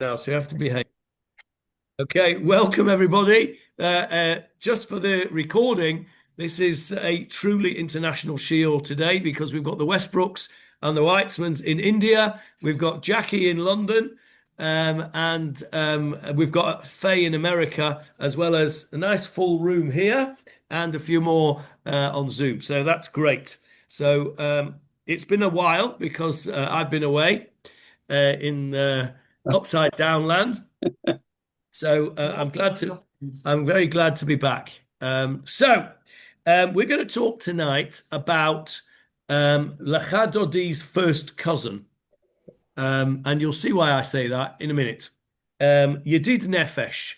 Now, so you have to behave. Okay, welcome everybody. Just for the recording, this is a truly international Shiur today because we've got the Westbrooks and the Weitzmans in India. We've got Jackie in London, and we've got Faye in America, as well as a nice full room here and a few more on Zoom. So that's great. So it's been a while because I've been away in upside down land. So I'm very glad to be back. We're going to talk tonight about Lecha Dodi's first cousin. And you'll see why I say that in a minute. Yedid Nefesh.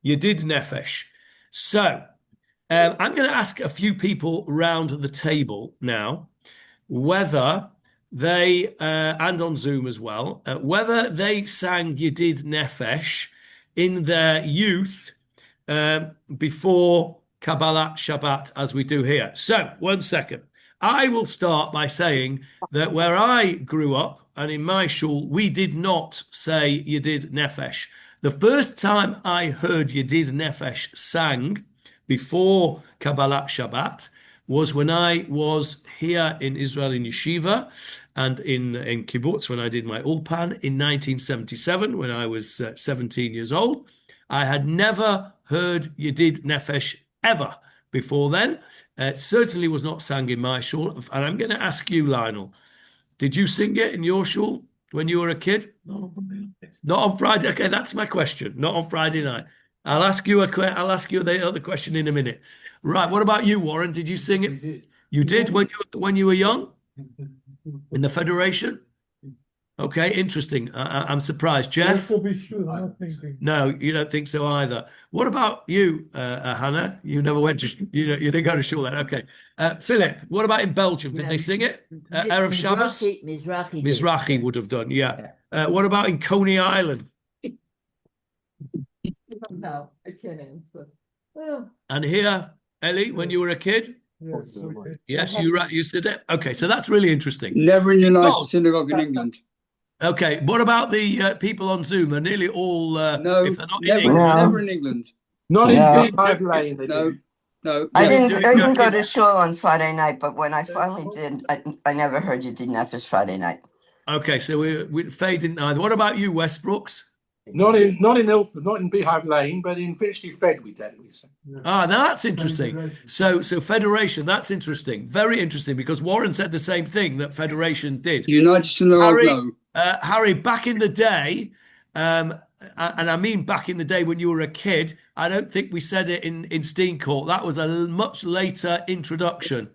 Yedid Nefesh. I'm going to ask a few people round the table now whether they, and on Zoom as well, whether they sang Yedid Nefesh in their youth before Kabbalat Shabbat, as we do here. So, one second. I will start by saying that where I grew up and in my shul, we did not say Yedid Nefesh. The first time I heard Yedid Nefesh sang before Kabbalat Shabbat was when I was here in Israel in Yeshiva and in kibbutz when I did my ulpan in 1977 when I was 17 years old. I had never heard Yedid Nefesh ever before then. It certainly was not sang in my shul. And I'm going to ask you, Lionel, did you sing it in your shul when you were a kid? Not on Friday. Okay, that's my question. Not on Friday night. I'll ask you the other question in a minute. Right. What about you, Warren? Did you sing it? You did when you were young in the Federation? Okay, interesting. I'm surprised. Jeff? To be sure, I don't think. No, you don't think so either. What about you, Hannah? You never went to, you didn't go to shul then. Okay. Philip, what about in Belgium? Did they sing it? Erev Shabbos? Mizrahi would have done, yeah. What about in Coney Island? No, I can't answer. Well, And here, Ellie, when you were a kid? Yes, okay. Yes, you said it. Okay, so that's really interesting. Never in the night Oh. synagogue in England. Okay, what about the people on Zoom? They're nearly all, No, if they're not in never, England. No. never in England. Not No. in Beehive Lane, they No, do. no. I Yeah, didn't. I didn't go Jackie. to shul on Friday night, but when I finally did, I never heard you did Nefesh Friday night. Okay, so we Faye didn't either. What about you, Westbrooks? Not in Ilford, not in Beehive Lane, but in Finchley Fed we did. Ah, now that's interesting. So Federation, that's interesting. Very interesting because Warren said the same thing that Federation did. United Synagogue, Harry, no. Harry, back in the day, and I mean back in the day when you were a kid, I don't think we said it in Steencourt. That was a much later introduction.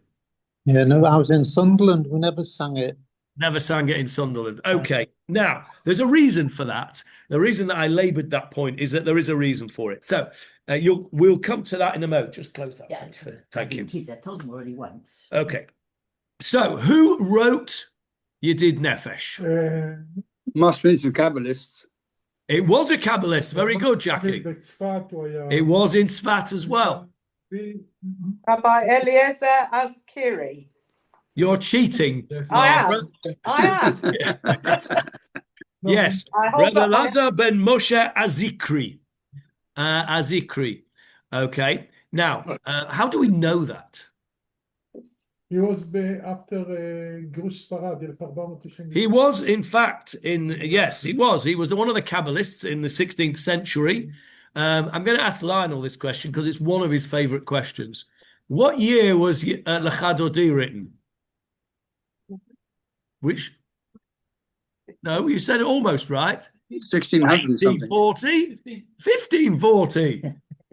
Yeah, no, I was in Sunderland. We never sang it. Never sang it in Sunderland. Okay. Now, there's a reason for that. The reason that I laboured that point is that there is a reason for it. So we'll come to that in a moment. Just close that. yeah, Thank you. Kids, I told them already once. Okay. So who wrote Yedid Nefesh? Must be some Kabbalists. It was a Kabbalist. Very good, Jackie. It was in Sfat as well. Rabbi Eliezer Azkiri. You're cheating. I am. Yes. I hold Rebbe up my- Lazar ben Moshe Azikri. Azikri. Okay. Now, how do we know that? He was after גירוש ספרד, 1490. He was, in fact, yes, he was. He was one of the Kabbalists in the 16th century. I'm going to ask Lionel this question because it's one of his favorite questions. What year was Lecha Dodi written? Which? No, you said it almost right. 1600 something. 1540?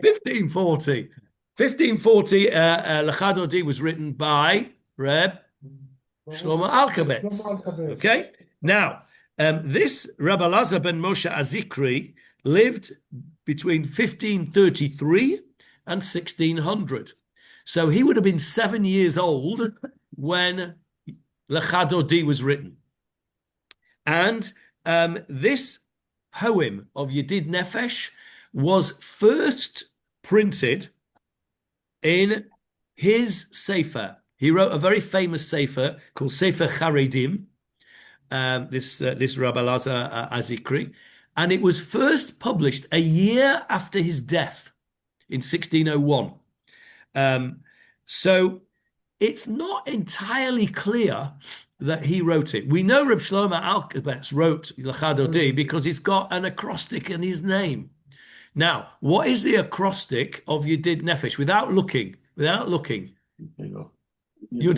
1540. 1540, Lecha Dodi was written by Reb Shlomo Alkabetz. Okay? Now, this Rabbi Lazar ben Moshe Azikri lived between 1533 and 1600. So he would have been 7 years old when Lecha Dodi was written. And this poem of Yedid Nefesh was first printed in his Sefer. He wrote a very famous Sefer called Sefer Charedim, this Rabbi Lazar Azikri. and it was first published a year after his death in 1601. So it's not entirely clear that he wrote it. We know Reb Shlomo Alkabetz wrote Lecha dodi because he's got an acrostic in his name. Now, what is the acrostic of Yedid Nefesh? Without looking. Yud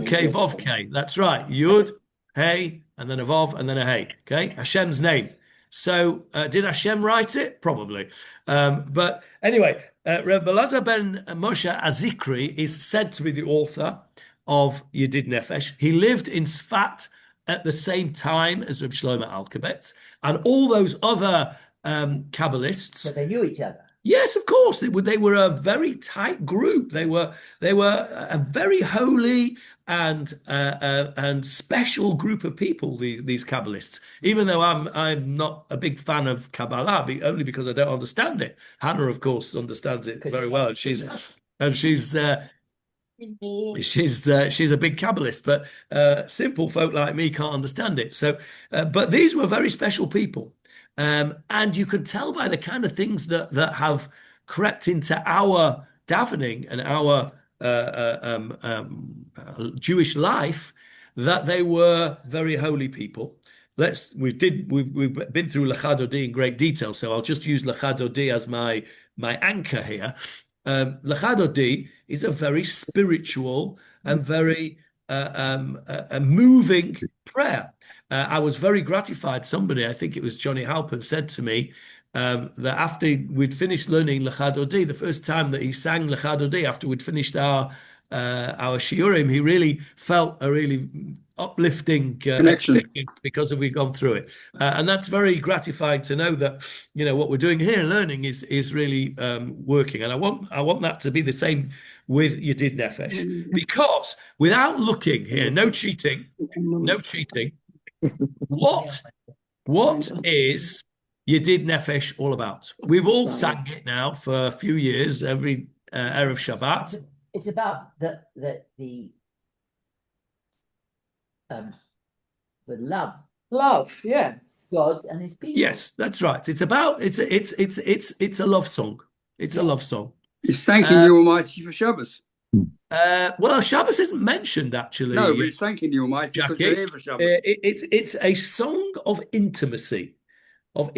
K Vov K. That's right. Yud, Hey, and then a Vov, and then a Hey. Okay, Hashem's name. So, did Hashem write it? Probably. But anyway, Reb Elazar ben Moshe Azikri is said to be the author of Yedid Nefesh. He lived in Sfat at the same time as Reb Shlomo Alkabetz, and all those other Kabbalists. So they knew each other. Yes, of course. They were a very tight group. They were a very holy and special group of people. These Kabbalists. Even though I'm not a big fan of Kabbalah, only because I don't understand it. Hannah, of course, understands it very well. She's a big Kabbalist, but simple folk like me can't understand it. So, but these were very special people. And you can tell by the kind of things that have crept into our davening and our Jewish life that they were very holy people. We've been through Lecha dodi in great detail, so I'll just use Lecha dodi as my anchor here. Lecha dodi is a very spiritual and very a moving prayer. I was very gratified. Somebody, I think it was Johnny Halpern, said to me that after we'd finished learning Lecha dodi, the first time that he sang Lecha dodi after we'd finished our Shiurim, he really felt a really uplifting connection because we've gone through it, and that's very gratifying to know that what we're doing here, learning, is really working. And I want that to be the same with Yedid Nefesh, because without looking here, no cheating. What is Yedid Nefesh all about? We've all sang it now for a few years, every Erev Shabbat. It's about the love, yeah. God and His people. Yes, that's right. It's about it's a love song. It's a love song. He's thanking you Almighty for Shabbos. Well, Shabbos isn't mentioned actually. No, but he's thanking you Almighty Jackie, because you're here for Shabbos. It's a song of intimacy. You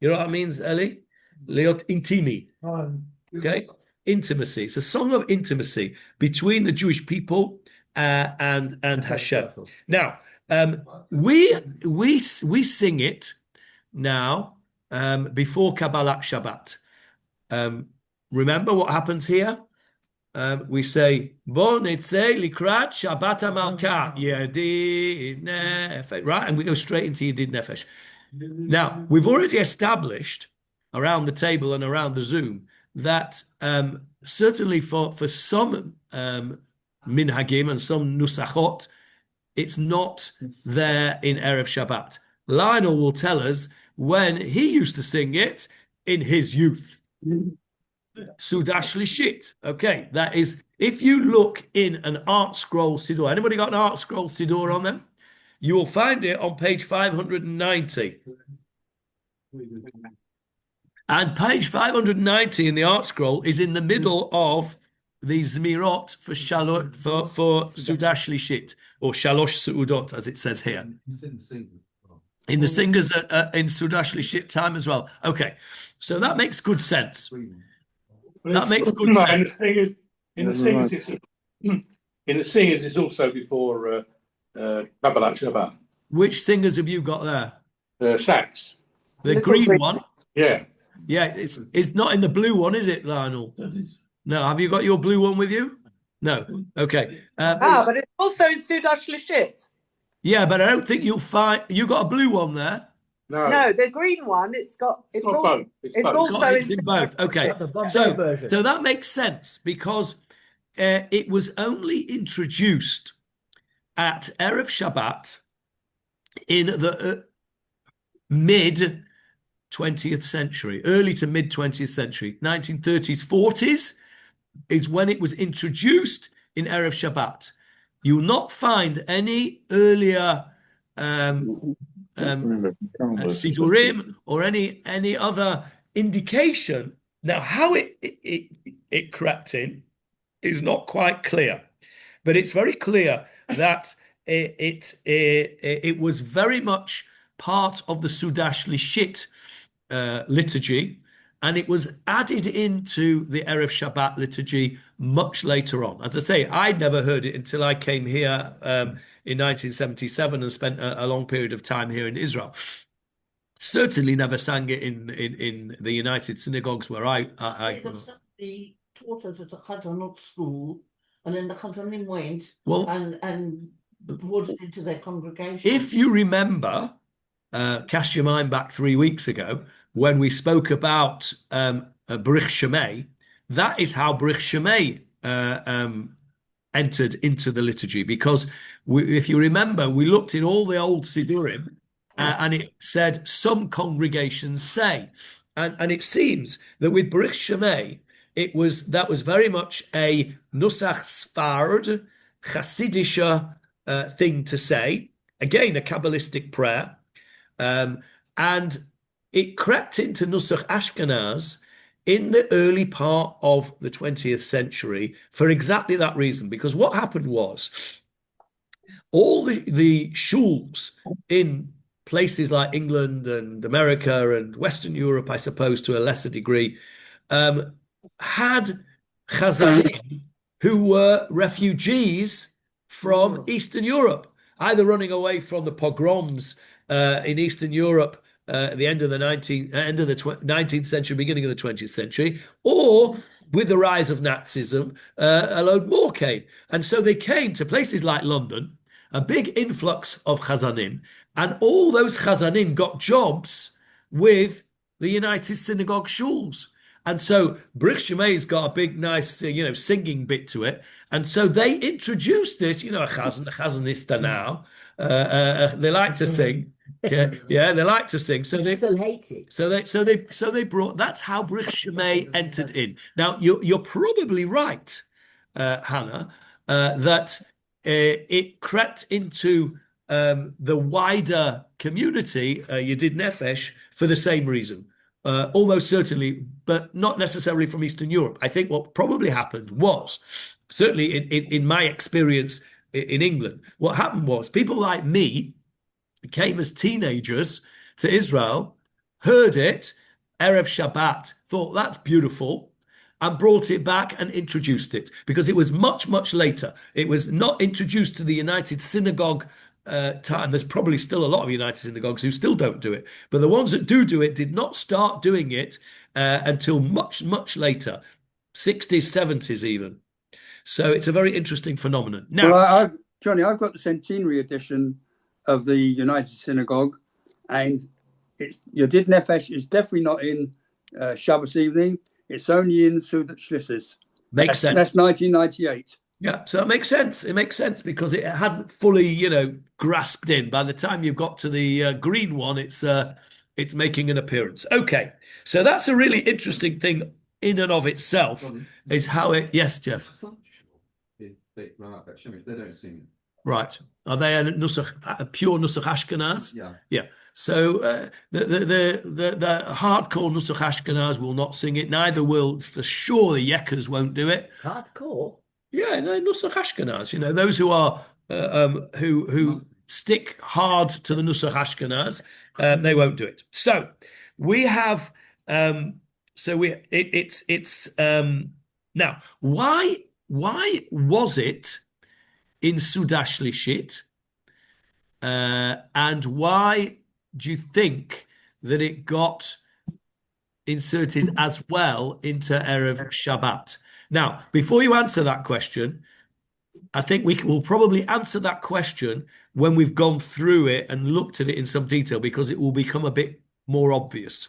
know what I mean, Ellie? Leot intimi. Okay, intimacy. It's a song of intimacy between the Jewish people and Hashem. Now, we sing it now before Kabbalat Shabbat. Remember what happens here? We say, Bo Nitzeh Likrat Shabbat HaMalkah, Yedid Nefesh, right? And we go straight into Yedid Nefesh. Now, we've already established around the table and around the Zoom that certainly for some minhagim and some nusachot, it's not there in Erev Shabbat. Lionel will tell us when he used to sing it in his youth. Sudash Lishit. Okay, that is, if you look in an Art Scroll Siddur, anybody got an Art Scroll Siddur on them? You will find it on page 590. And page 590 in the Art Scroll is in the middle of the Zmirot for Sudash Lishit, or Shalosh Suudot, as it says here. In the singers in Sudash Lishit time as well. Okay, so that makes good sense. That makes good sense. In the singers, it's also before Kabbalat Shabbat. Which singers have you got there? Sax. The green one? Yeah. Yeah, it's not in the blue one, is it, Lionel? No, have you got your blue one with you? No. Okay. But it's also in Sudash Lishit. Yeah, but I don't think you'll find you got a blue one there. No, the green one. It's got both. It's in both. Okay, so that makes sense because it was only introduced at Erev Shabbat in the mid 20th century, early to mid 20th century, 1930s, 40s is when it was introduced in Erev Shabbat. You will not find any earlier Sidurim or any other indication. Now, how it crept in is not quite clear, but it's very clear that it was very much part of the Sudash Lishit liturgy, and it was added into the Erev Shabbat liturgy much later on. As I say, I'd never heard it until I came here in 1977 and spent a long period of time here in Israel. Certainly never sang it in the United Synagogues where I grew up. They taught us at the Chazanot school, and then the Chazanim went Well, and brought it into their congregation. if you remember, cast your mind back 3 weeks ago when we spoke about Brich Shemay, that is how Brich Shemay entered into the liturgy. Because if you remember, we looked in all the old Sidurim, and it said some congregations say, and it seems that with Brich Shemay, that was very much a Nusach Sfard Chasidisha thing to say. Again, a Kabbalistic prayer, and it crept into Nusach Ashkenaz in the early part of the 20th century for exactly that reason. Because what happened was all the shuls in places like England and America and Western Europe, I suppose, to a lesser degree, had Chazanim who were refugees from Eastern Europe, either running away from the pogroms in Eastern Europe at the end of the 19th century, beginning of the 20th century, or with the rise of Nazism, a load more came. And so they came to places like London, a big influx of Chazanim, and all those Chazanim got jobs with the United Synagogue shuls. And so Brich Shemay's got a big, nice, singing bit to it. And so they introduced this, a Chazanista now. They like to sing. Yeah, they like to sing. So they still hate it. So they brought. That's how Brich Shemay entered in. Now you're probably right, Hannah, that it crept into the wider community, Yedid Nefesh, for the same reason. Almost certainly, but not necessarily from Eastern Europe. I think what probably happened was, certainly in my experience in England, what happened was people like me came as teenagers to Israel, heard it, Erev Shabbat, thought that's beautiful, and brought it back and introduced it, because it was much, much later. It was not introduced to the United Synagogue time. There's probably still a lot of United Synagogues who still don't do it, but the ones that do it did not start doing it until much, much later, 60s, 70s even. So it's a very interesting phenomenon. Now, well, Johnny, I've got the centenary edition of the United Synagogue, and it's Yedid Nefesh is definitely not in Shabbos evening. It's only in Sudat Shlisses. Makes sense. That's 1998. Yeah, so it makes sense. It makes sense because it hadn't fully, grasped in. By the time you've got to the green one, it's making an appearance. Okay, so that's a really interesting thing in and of itself. Is how it. Yes, Jeff. They don't sing it. Right. Are they a pure Nusach Ashkenaz? Yeah. Yeah. So the hardcore Nusach Ashkenaz will not sing it. Neither will, for sure, the Yekkers won't do it. Hardcore? Yeah, no, Nusach Ashkenaz. Those who are who stick hard to the Nusach Ashkenaz, they won't do it. So we have now why was it in Sudash Lishit, and why do you think that it got inserted as well into Erev Shabbat? Now, before you answer that question, I think we will probably answer that question when we've gone through it and looked at it in some detail, because it will become a bit more obvious.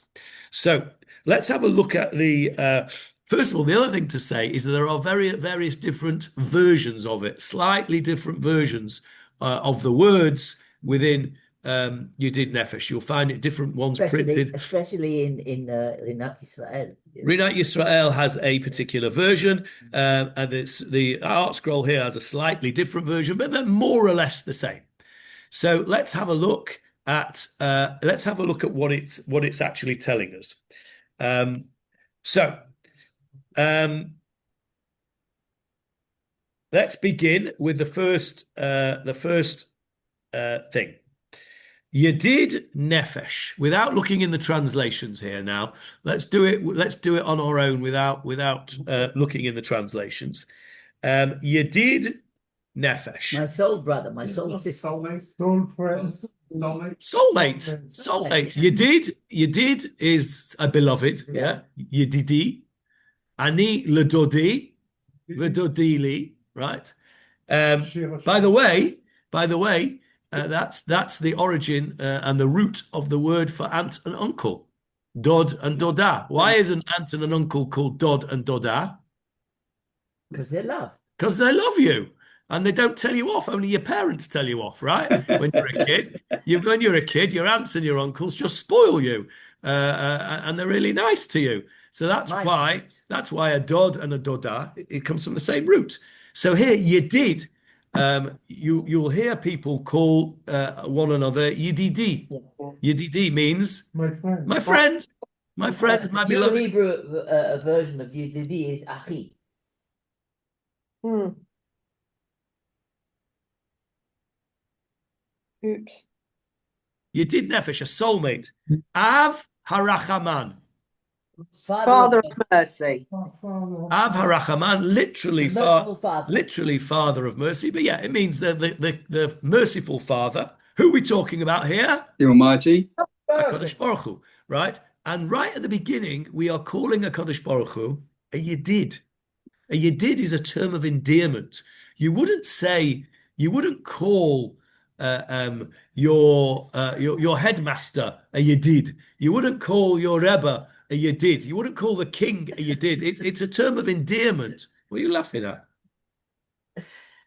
So let's have a look at the... First of all, the other thing to say is that there are various different versions of it, slightly different versions of the words within Yedid Nefesh. You'll find it different ones printed. Especially in Rinat Yisrael. Rinat Yisrael has a particular version, and it's the Art Scroll here has a slightly different version, but they're more or less the same. So let's have a look at let's have a look at what it's actually telling us. So let's begin with the first thing. Yedid Nefesh. Without looking in the translations here now, let's do it on our own without looking in the translations. Yedid Nefesh. My soul brother, my soul sister. Soulmate. Yedid is a beloved, yeah. Yedidi. Ani ledodi, vedodili, right? By the way, that's the origin and the root of the word for aunt and uncle, dod and doda. Why is an aunt and an uncle called dod and doda? Because they love. Because they love you. And they don't tell you off. Only your parents tell you off, right? When you're a kid, your aunts and your uncles just spoil you, and they're really nice to you. So that's why a dod and a doda, it comes from the same root. So here, Yedid, you'll hear people call one another Yedidi. Yedidi means my friend, my The beloved. Hebrew version of Yedidi is Achi. Oops. Yedid Nefesh, a soulmate. Av harachaman. Father of mercy. Av harachaman, literally father of mercy. But yeah, it means the merciful father. Who are we talking about here? The Almighty. HaKadosh Baruch Hu, right? And right at the beginning, we are calling HaKadosh Baruch Hu a Yedid. A Yedid is a term of endearment. You wouldn't call your headmaster a Yedid. You wouldn't call your Rebbe a Yedid. You wouldn't call the king a Yedid. It's a term of endearment. What are you laughing at?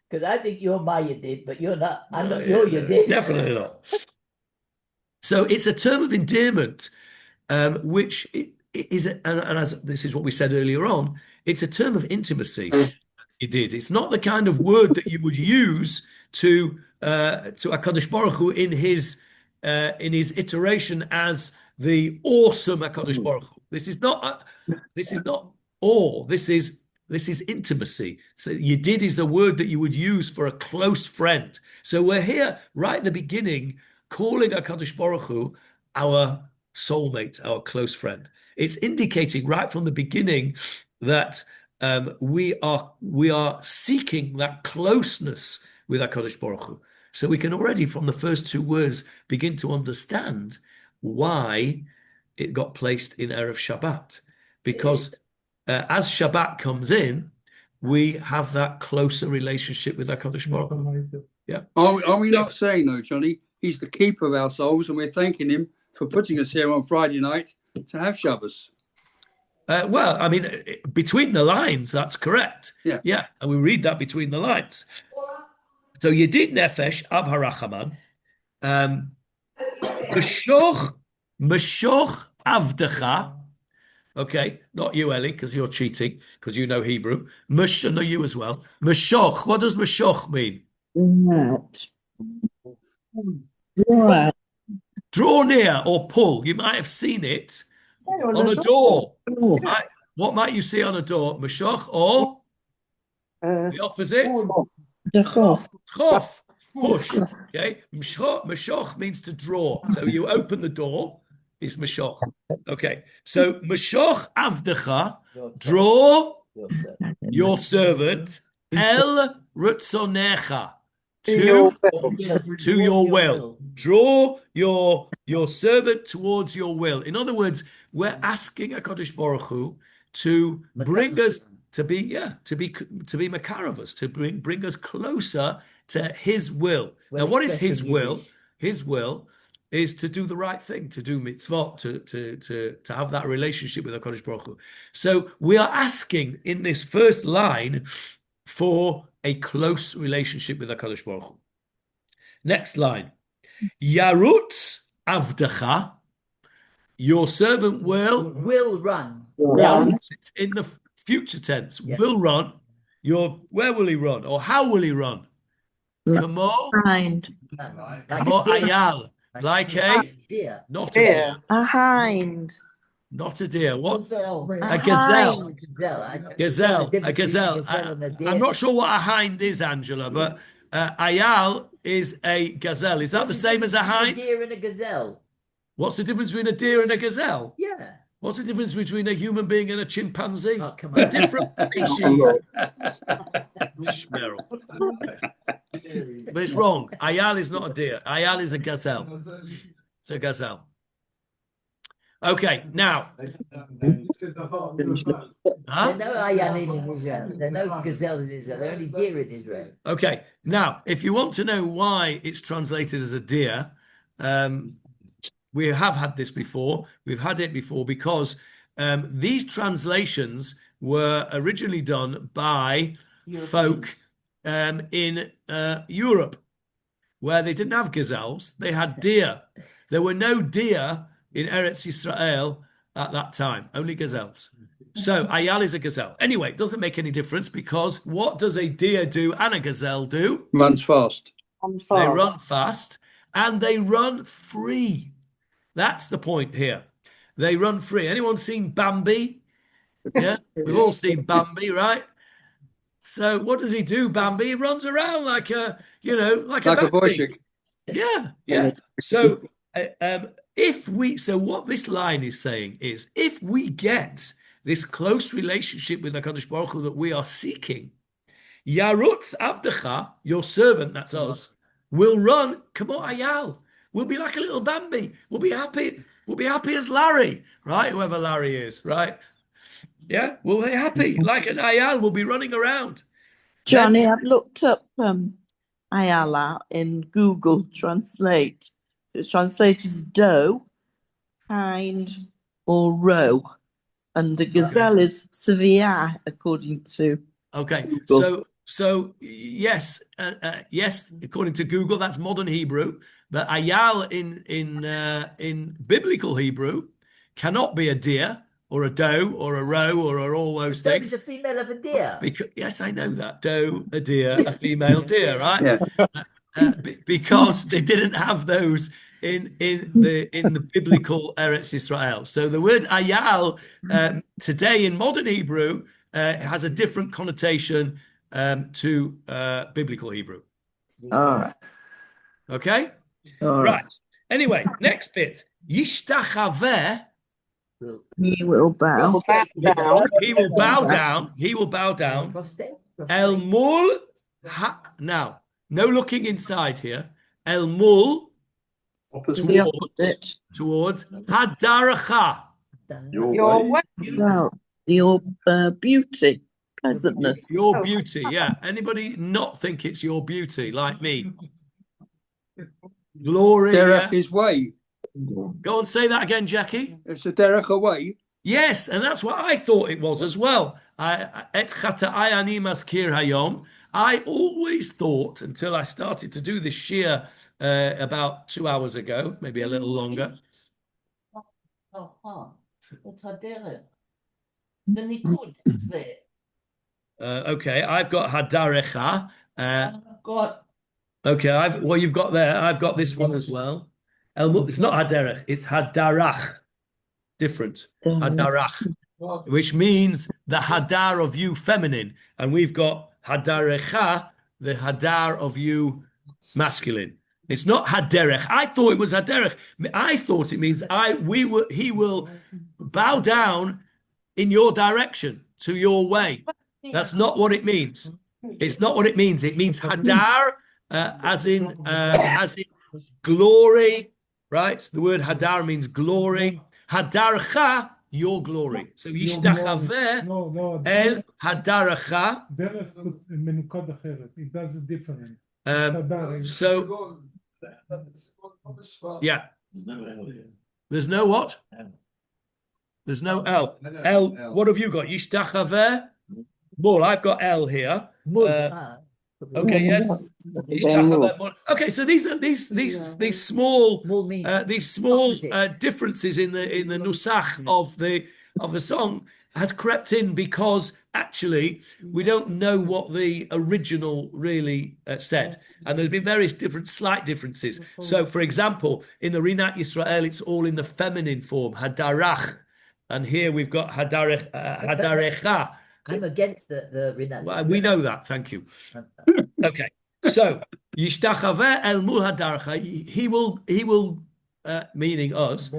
Because I think you're my Yedid, but you're not. I'm not your Yedid. Definitely not. So it's a term of endearment, which is, and as this is what we said earlier on, it's a term of intimacy. Yedid. It's not the kind of word that you would use to HaKadosh Baruch Hu in his iteration as the awesome HaKadosh Baruch Hu. This is not awe. This is intimacy. So Yedid is the word that you would use for a close friend. So we're here right at the beginning calling HaKadosh Baruch Hu our soulmate, our close friend. It's indicating right from the beginning that we are seeking that closeness with HaKadosh Baruch Hu. So we can already, from the first two words, begin to understand why it got placed in Erev Shabbat. Because as Shabbat comes in, we have that closer relationship with HaKadosh Baruch Hu. Yeah. Are we not saying, though, Johnny, he's the keeper of our souls, and we're thanking him for putting us here on Friday night to have Shabbos? Well, I mean, between the lines, that's correct. Yeah. And we read that between the lines. So Yedid Nefesh, Av Harachaman, Meshoch Avdecha. Okay, not you, Ellie, because you're cheating, because you know Hebrew. No, you as well. Meshoch. What does Meshoch mean? Draw near or pull. You might have seen it on a door. What might you see on a door? Meshoch or the opposite? Chof. Push. Okay. Meshoch means to draw. So you open the door, is Meshoch. Okay. So Meshoch Avdecha, draw your servant, El Rutzonecha, to your will. Draw your servant towards your will. In other words, we're asking HaKadosh Baruch Hu to bring us to be Makaravas, to bring us closer to his will. Now, what is his will? His will is to do the right thing, to do mitzvot, to have that relationship with HaKadosh Baruch Hu. So we are asking in this first line for a close relationship with HaKadosh Baruch Hu. Next line. Yarutz Avdecha, your servant will run. It's in the future tense. Yes. Will run. Where will he run? Or how will he run? Kamo Ayal. Like a, Deer. not a deer. A hind. Not a deer. What? Gazelle. A gazelle. hind. Gazelle. A A gazelle. and a deer. I'm not sure what a hind is, Angela, but ayal is a gazelle. Is that the same as a hind? A deer and a gazelle. What's the difference between a deer and a gazelle? Yeah. What's the difference between a human being and a chimpanzee? Oh, come They're on. different species. Schmerl. But it's wrong. Ayal is not a deer. Ayal is a gazelle. It's a gazelle. Okay, now. There are no ayal in Israel. There are no gazelles in Israel. There are only deer in Israel. Okay, now, if you want to know why it's translated as a deer, we have had this before. We've had it before because these translations were originally done by folk in Europe, where they didn't have gazelles. They had deer. There were no deer in Eretz Israel at that time, only gazelles. So ayal is a gazelle. Anyway, it doesn't make any difference because what does a deer do and a gazelle do? Runs fast. They run fast and they run free. That's the point here. They run free. Anyone seen Bambi? Yeah, we've all seen Bambi, right? So what does he do, Bambi? He runs around like a, like a Bambi. Boychik. Yeah. So so what this line is saying is, if we get this close relationship with HaKadosh Baruch Hu that we are seeking, Yarutz Avdecha, your servant, that's us, will run, come on, Ayal. We'll be like a little Bambi. We'll be happy. We'll be happy as Larry, right? Whoever Larry is, right? Yeah, we'll be happy. Like an Ayal, we'll be running around. Johnny, I've looked up Ayala in Google Translate. So it's translated as doe, hind, or roe. And a gazelle is severe, according to Okay, Google. so yes, yes, according to Google, that's modern Hebrew. But ayal in biblical Hebrew cannot be a deer or a doe or a roe or all those Doe things. is a female of a deer. Yes, I know that. Doe, a deer, a female deer, right? Yeah. Because they didn't have those in the biblical Eretz Israel. So the word ayal today in modern Hebrew has a different connotation to biblical Hebrew. All right. Okay? All Right. Anyway, next bit. Yishtachaveh. He will bow. He will bow down. He will bow down. El mul. Now, no looking inside here. El mul. Towards Hadaracha. Well, your beauty, pleasantness. Your beauty, yeah. Anybody not think it's your beauty like me? Glory. Derech is way. Go and say that again, Jackie. It's a derech away. Yes, and that's what I thought it was as well. Et chata'ai ani maskir hayom. I always thought, until I started to do this shiur about 2 hours ago, maybe a little longer. It's a derech. The nikud is there. Okay, I've got hadarecha. I've got Okay, well, you've got there. I've got this one as well. It's not haderech, it's hadarach. Different. Hadarach, which means the hadar of you feminine. And we've got hadarecha, the hadar of you masculine. It's not haderech. I thought it was haderech. I thought it means he will bow down in your direction, to your way. That's not what it means. It's not what it means. It means hadar, as in glory, right? The word hadar means glory. Hadarcha, your glory. So yishtachaveh el hadarcha. It does it different. So yeah, there's no what? There's no L. L. What have you got? Yishtachaveh. Well, I've got L here. Okay, yes. Okay, so these small differences in the nusach of the song has crept in because actually, we don't know what the original really said. And there's been various different slight differences. So, for example, in the Rinat Yisrael, it's all in the feminine form, hadarach. And here we've got hadarecha. I'm against the Rinat. Well, we know that. Thank you. Okay. So, Yishtachaveh el mul hadarcha. He will, meaning us,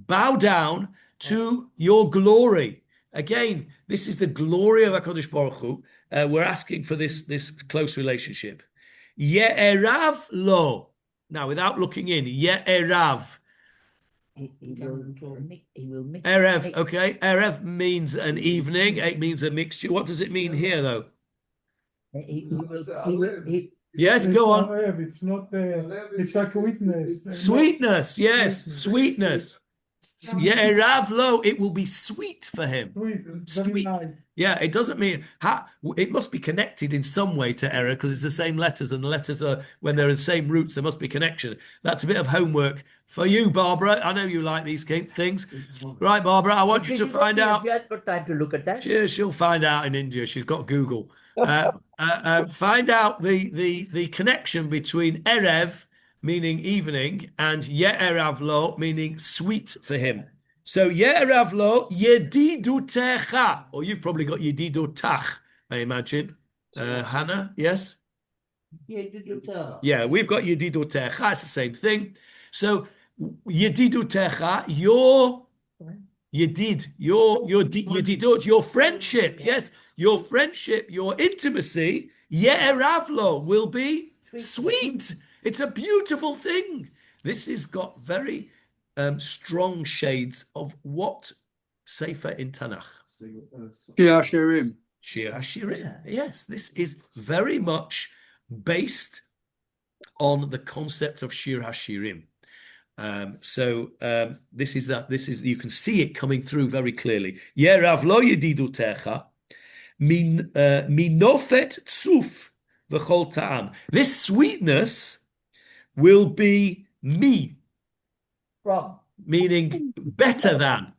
bow down to your glory. Again, this is the glory of HaKadosh Baruch Hu. We're asking for this close relationship. Ye'erav lo. Now, without looking in, ye'erav. He will mix. Erev, okay. Erev means an evening. It means a mixture. What does it mean here, though? Yes, go on. It's not. It's like sweetness. Sweetness, yes, sweetness. Ye'erav lo, it will be sweet for him. Sweet. Yeah, it doesn't mean it must be connected in some way to error because it's the same letters, and the letters are when they're in the same roots, there must be connection. That's a bit of homework for you, Barbara. I know you like these things, right, Barbara? I want you to find out. She has got time to look at that. She'll find out in India. She's got Google. Find out the connection between erev, meaning evening, and ye'erav lo, meaning sweet for him. So ye'erav lo yedidutecha, or you've probably got yedidutach, I imagine. Hannah, yes? Yeah, we've got yedidutecha. It's the same thing. So yedidutecha, your yedidut, your friendship, yes, your friendship, your intimacy, ye'erav lo, will be sweet. It's a beautiful thing. This has got very strong shades of what Sefer in Tanakh. Shiur Shiurim. Yes, this is very much based on the concept of Shiur HaShiurim. This is you can see it coming through very clearly. Ye'erav lo yedidutecha minofet tzuf v'chol ta'am. This sweetness will be From. meaning better than.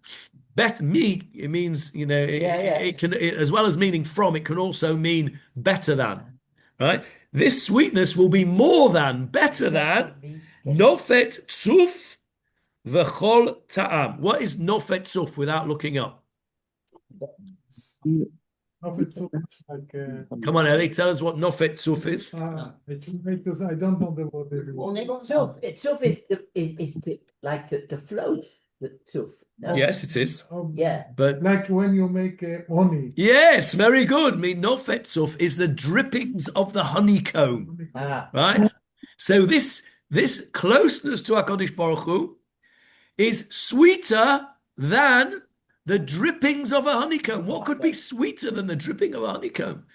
Me, it means, it can, as well as meaning from, it can also mean better than, right? This sweetness will be more than, better than, nofet tzuf v'chol ta'am. What is nofet tzuf without looking up? Come on, Ellie, tell us what nofet tzuf is. Because I don't know the word. Tzuf is like the float. The tzuf. No? Yes, it is. Yeah, but like when you make honey. Yes, very good. Nofet tzuf is the drippings of the honeycomb, right? So this closeness to HaKadosh Baruch Hu is sweeter than the drippings of a honeycomb. What could be sweeter than the dripping of a honeycomb?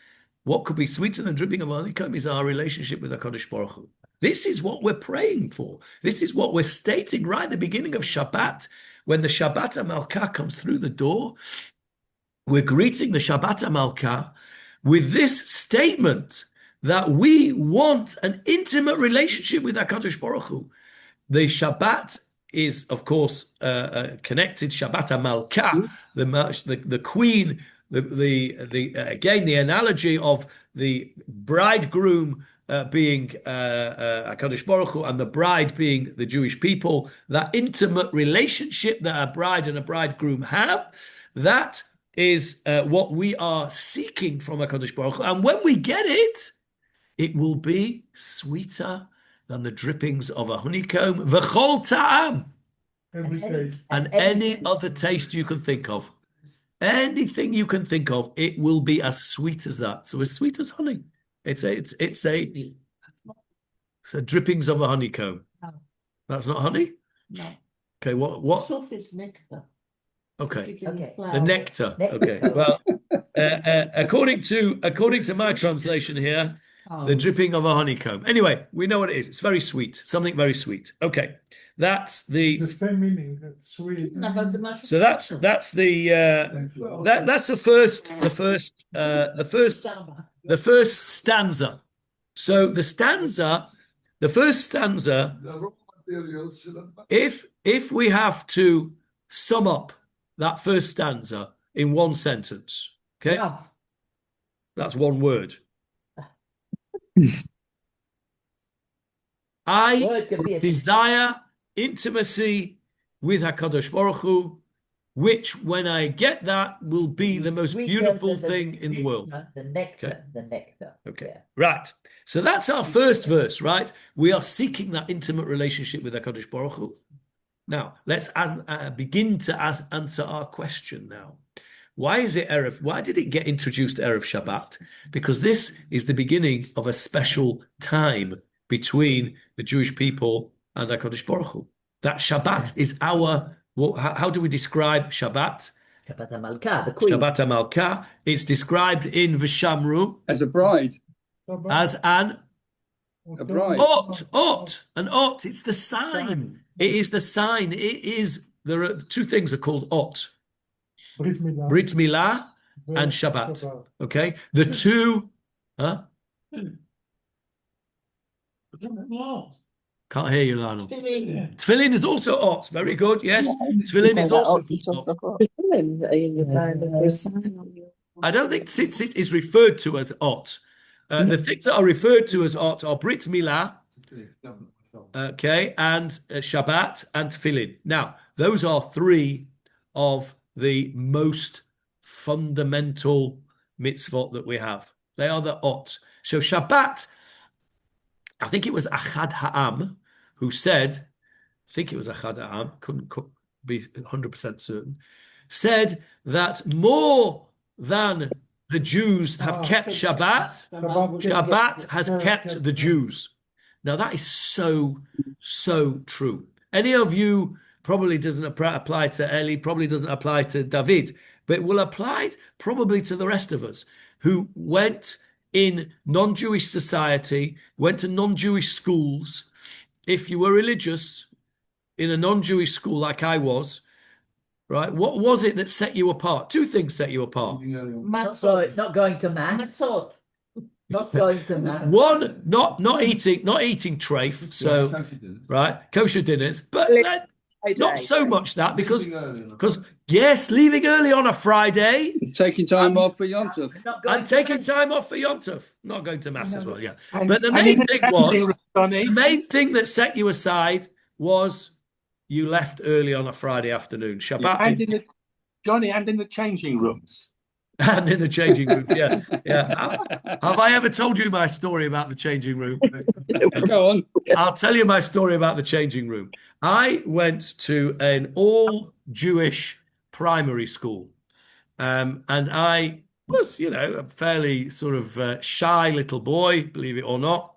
What could be sweeter than dripping of a honeycomb is our relationship with HaKadosh Baruch Hu. This is what we're praying for. This is what we're stating right at the beginning of Shabbat. When the Shabbat HaMalkah comes through the door, we're greeting the Shabbat HaMalkah with this statement that we want an intimate relationship with HaKadosh Baruch Hu. The Shabbat is, of course, connected. Shabbat HaMalkah, the queen, again, the analogy of the bridegroom being HaKadosh Baruch Hu and the bride being the Jewish people, that intimate relationship that a bride and a bridegroom have, that is what we are seeking from HaKadosh Baruch Hu. And when we get it, it will be sweeter than the drippings of a honeycomb, v'chol ta'am, and any other taste you can think of. Anything you can think of, it will be as sweet as that. So as sweet as honey. It's a drippings of a honeycomb. No. That's not honey? No. Okay, what? Surface nectar. Okay. Okay. The nectar. Okay. Well, according to my translation here, the dripping of a honeycomb. Anyway, we know what it is. It's very sweet. Something very sweet. Okay. That's the same meaning. That's sweet. So that's the first stanza. So the first stanza, if we have to sum up that first stanza in one sentence, okay? That's one word. I Word can be a desire intimacy with HaKadosh Baruch Hu, which, when I get that, will be the most sweeter beautiful than the thing in the world. The nectar, Okay. the nectar. Okay. Yeah. Right. So that's our first verse, right? We are seeking that intimate relationship with HaKadosh Baruch Hu. Now, let's begin to answer our question now. Why is it Erev? Why did it get introduced Erev Shabbat? Because this is the beginning of a special time between the Jewish people and HaKadosh Baruch Hu. That Shabbat is our, how do we describe Shabbat? Shabbat HaMalkah, the queen. Shabbat HaMalkah. It's described in V'shamru As a bride. as an A bride. an ot. It's the sign. It is the sign. It is, there are two things are called ot. Brit Milah. Brit Milah and Shabbat. Okay? The two, huh? Can't hear you, Lionel. Tefillin is also ot. Very good. Yes. Tefillin is also ot. I don't think tzitzit is referred to as ot. The things that are referred to as ot are Brit Milah, okay, and Shabbat and Tefillin. Now, those are three of the most fundamental mitzvot that we have. They are the ot. So Shabbat, I think it was Achad Ha'am who said, couldn't be 100% certain, said that more than the Jews have kept Shabbat, Shabbat has kept the Jews. Now that is so true. Any of you probably doesn't apply to Eli, probably doesn't apply to David, but it will apply probably to the rest of us who went in non-Jewish society, went to non-Jewish schools. If you were religious in a non-Jewish school like I was, right, what was it that set you apart? Two things set you apart. Not going to mass. Not going to mass. One, not eating treif, so right, kosher dinners, but not so much that because yes, leaving early on a Friday, taking time off for Yom Tov, and taking time off for Yom Tov, not going to mass as well, yeah. But the main thing that set you aside was you left early on a Friday afternoon, Shabbat, and in the changing rooms. And in the changing room, yeah. Have I ever told you my story about the changing room? Go on. I'll tell you my story about the changing room. I went to an all-Jewish primary school, and I was, a fairly sort of shy little boy, believe it or not.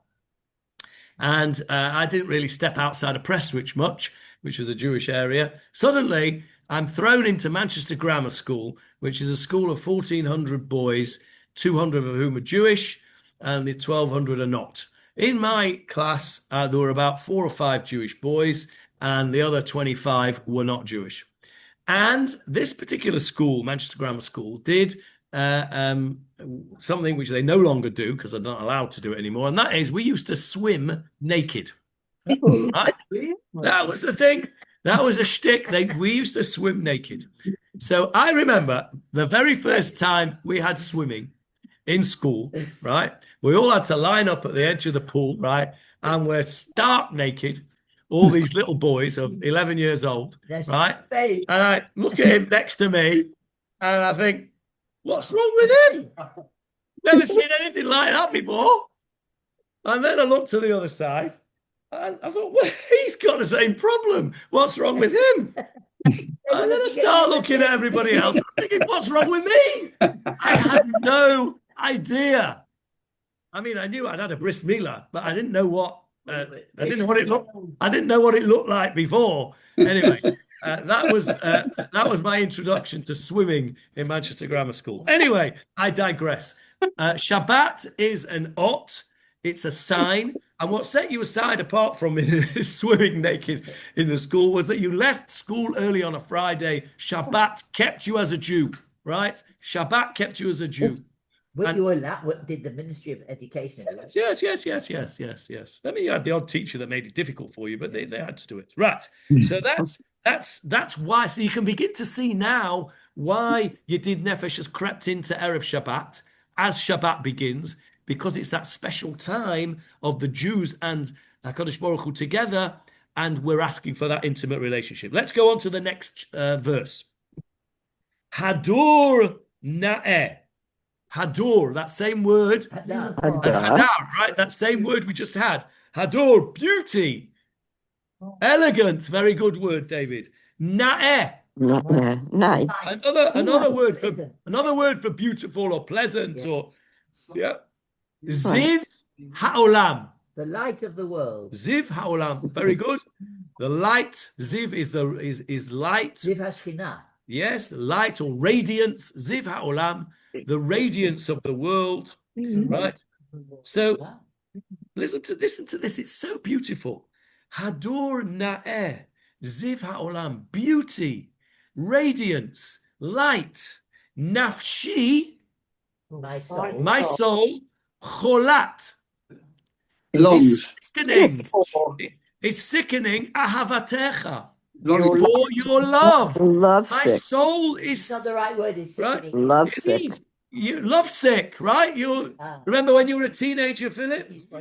And I didn't really step outside of Prestwich much, which was a Jewish area. Suddenly, I'm thrown into Manchester Grammar School, which is a school of 1,400 boys, 200 of whom are Jewish, and the 1,200 are not. In my class, there were about 4 or 5 Jewish boys, and the other 25 were not Jewish. And this particular school, Manchester Grammar School, did something which they no longer do because they're not allowed to do it anymore, and that is we used to swim naked. Right? That was the thing. That was a shtick. We used to swim naked. So I remember the very first time we had swimming in school, right? We all had to line up at the edge of the pool, right? And we're stark naked, all these little boys of 11 years old, right? And I look at him next to me and I think, what's wrong with him? Never seen anything like that before. And then I looked to the other side. And I thought, well, he's got the same problem. What's wrong with him? And then I start looking at everybody else, thinking, what's wrong with me? I had no idea. I mean, I knew I'd had a bris milah, but I didn't know what I didn't know what it looked. I didn't know what it looked like before. Anyway, that was my introduction to swimming in Manchester Grammar School. Anyway, I digress. Shabbat is an ot. It's a sign. And what set you aside, apart from swimming naked in the school, was that you left school early on a Friday. Shabbat kept you as a Jew, right? Shabbat kept you as a Jew. But you were what did the Ministry of Education? Yes. I mean, you had the odd teacher that made it difficult for you, but they had to do it. Right. So that's why. So you can begin to see now why Yedid Nefesh has crept into Erev Shabbat. as Shabbat begins, because it's that special time of the Jews and HaKadosh Baruch Hu together, and we're asking for that intimate relationship. Let's go on to the next verse. Hadur na'eh. Hadur, that same word as Hadar, right? That same word we just had. Hadur, beauty. Elegant, very good word, David. Na'eh. Nice. Another word for beautiful or pleasant or Ziv ha'olam. The light of the world. Ziv ha'olam. Very good. The light. Ziv is light. Ziv hashchina. Yes, light or radiance. Ziv ha'olam. The radiance of the world. Right. So listen to this. It's so beautiful. Hadur na'eh. Ziv ha'olam. Beauty. Radiance. Light. Nafshi. My soul. My soul. Cholat. Longs. It's sickening. Ahavatecha. For your love. Love My sick. soul is It's not the right word. It's right. sickening. Love It sick. means you love sick, right? You remember when you were a teenager, Philip? I didn't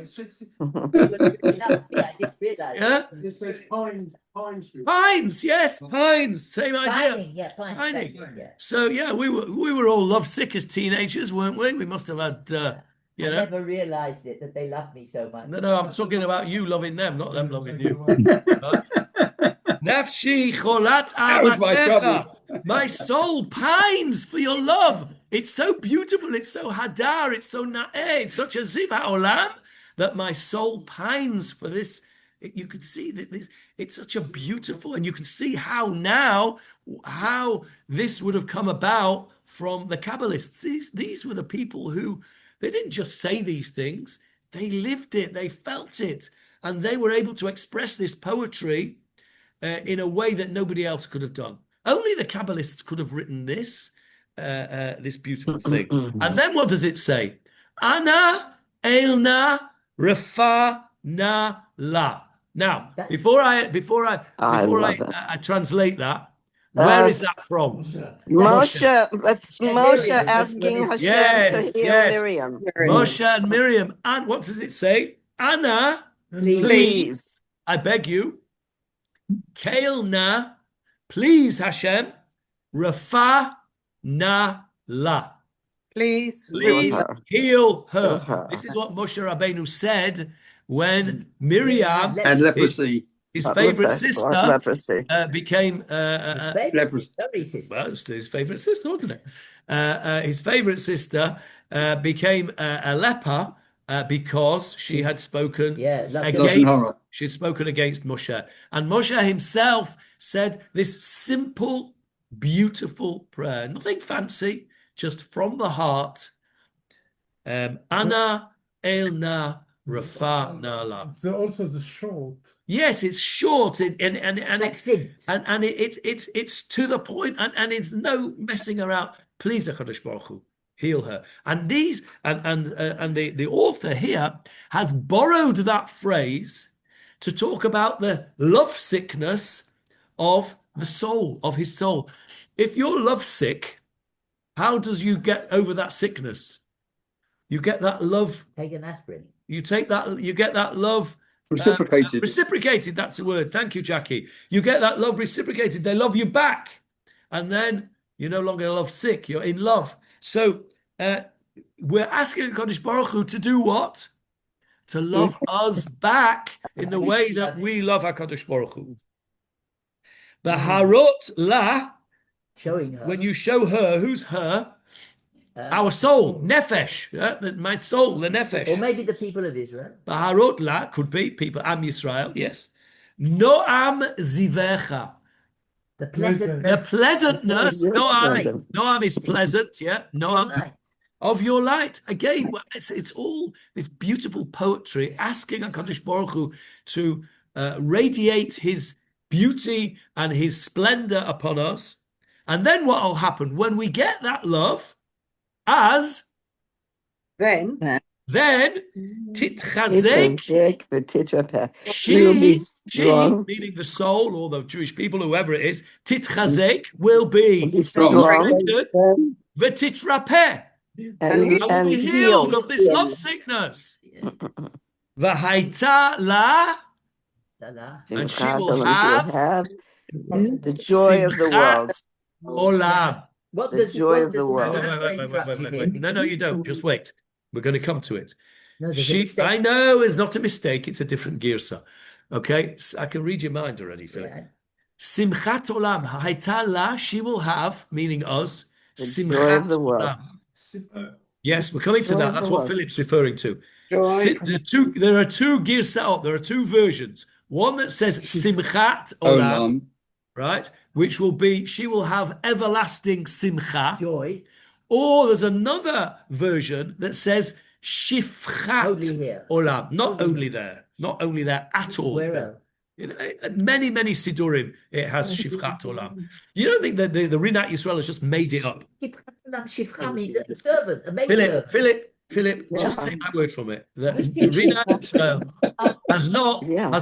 realize. Yeah. Pines, yes, pines. Same idea. Pining, yeah, pining. Pining. Yeah. So yeah, we were all lovesick as teenagers, weren't we? We must have had I never realized it, that they loved me so much. No, I'm talking about you loving them, not them loving you. Nafshi cholat That was my avatecha. trouble. My soul pines for your love. It's so beautiful. It's so hadar. It's so na'eh. It's such a ziv ha'olam that my soul pines for this. You could see that it's such a beautiful, and you can see how this would have come about from the Kabbalists. These were the people who, they didn't just say these things. They lived it. They felt it. And they were able to express this poetry in a way that nobody else could have done. Only the Kabbalists could have written this beautiful thing. And then what does it say? Ana elna refa na la. Now, before I translate that, where is that from? Moshe. That's Moshe asking Hashem to heal Miriam. Moshe and Miriam. And what does it say? Anna, please. I beg you. Kael na, please Hashem. Rafa na la. Please heal her. This is what Moshe Rabbeinu said when Miriam and leprosy. His favorite sister became leprosy. Well, it's his favorite sister, wasn't it? His favorite sister became a leper because she had spoken against Moshe. And Moshe himself said this simple, beautiful prayer, nothing fancy, just from the heart. Ana elna Rafa Nala. It's also the short. Yes, it's short and it's to the point and it's no messing around. Please, HaKadosh Baruch Hu, heal her. And the author here has borrowed that phrase to talk about the love sickness of the soul, of his soul. If you're lovesick, how does you get over that sickness? You get that love. Take an aspirin. You get that love reciprocated. Reciprocated, that's the word. Thank you, Jackie. You get that love reciprocated. They love you back. And then you're no longer love sick. You're in love. So we're asking Kodesh Baruch Hu to do what? To love us back in the way that we love HaKadosh Baruch Hu. The harot la, showing her. When you show her, who's her? Our soul, nefesh, my soul, the nefesh. Or maybe the people of Israel. Baharot la could be people, Am Yisrael, yes. Noam zivecha. The pleasantness. The pleasantness. Noam is pleasant, yeah. Noam of your light. Again, it's all this beautiful poetry asking HaKadosh Baruch Hu to radiate his beauty and his splendor upon us. And then what will happen? When we get that love, then titchazek, she, meaning the soul or the Jewish people, whoever it is, titchazek will be strengthened, v'titrapeh, I'll be healed of this love sickness. V'haita la, and she will have the joy of the world. Olam. The joy of the world. Wait. No, you don't. Just wait. We're going to come to it. No, there's a mistake. I know it's not a mistake. It's a different girsa. Okay? I can read your mind already, Philip. Yeah. Simchat olam. Haita la, she will have, meaning us. The joy Simchat of the world. olam. Yes, we're coming to Joy that. of That's the what world. Philip's referring to. Joy. There are two girsa. There are two versions. One that says Simchat olam, right? Which will be, she will have everlasting simcha. Joy. Or there's another version that says Shifchat olam. Not only there at all. You know, many sidurim it has Shifchat olam. You don't think that the Rinat Yisrael has just made it up? Shifcha means a servant, a maid. Philip, just take my word from it. The Rinat Yisrael has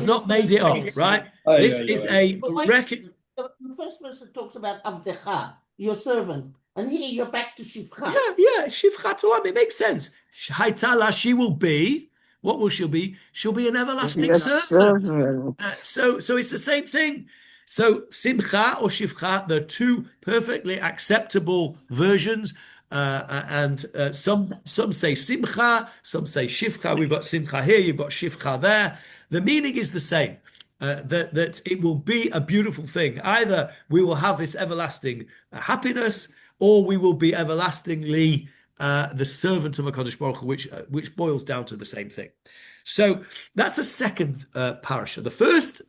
not made it up, right? This is a record. The first person talks about Avdecha, your servant, and here you're back to Shifcha. Yeah, Shifchat olam. It makes sense. Haitala, she will be. What will she be? She'll be an everlasting servant. So it's the same thing. So Simcha or Shifcha, they're two perfectly acceptable versions. And some say Simcha, some say Shifcha. We've got Simcha here, you've got Shifcha there. The meaning is the same. That it will be a beautiful thing. Either we will have this everlasting happiness, or we will be everlastingly the servant of HaKadosh Baruch Hu, which boils down to the same thing. So that's a second parasha. The first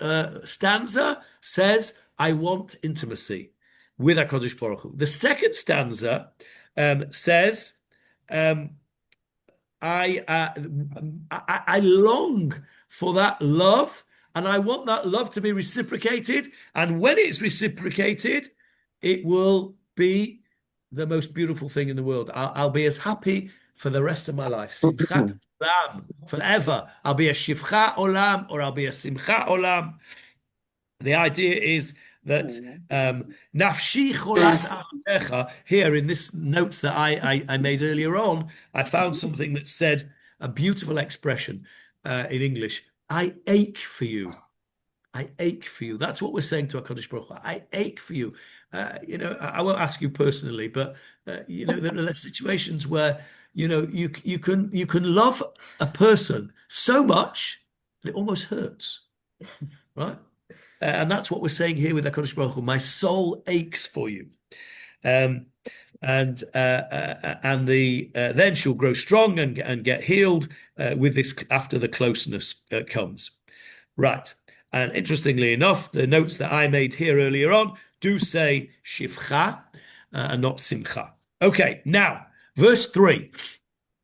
stanza says, I want intimacy with HaKadosh Baruch Hu. The second stanza says, I long for that love, and I want that love to be reciprocated. And when it's reciprocated, it will be the most beautiful thing in the world. I'll be as happy for the rest of my life. Simchat olam, forever. I'll be a shifcha olam, or I'll be a simcha olam. The idea is that nafshi cholat amecha, here in this notes that I made earlier on, I found something that said a beautiful expression in English. I ache for you. I ache for you. That's what we're saying to HaKadosh Baruch Hu. I ache for you. I won't ask you personally, but there are situations where you can love a person so much that it almost hurts, right? And that's what we're saying here with HaKadosh Baruch Hu. My soul aches for you, and then she'll grow strong and get healed with this after the closeness comes, right? And interestingly enough, the notes that I made here earlier on do say shifcha and not simcha. Okay, now, verse 3.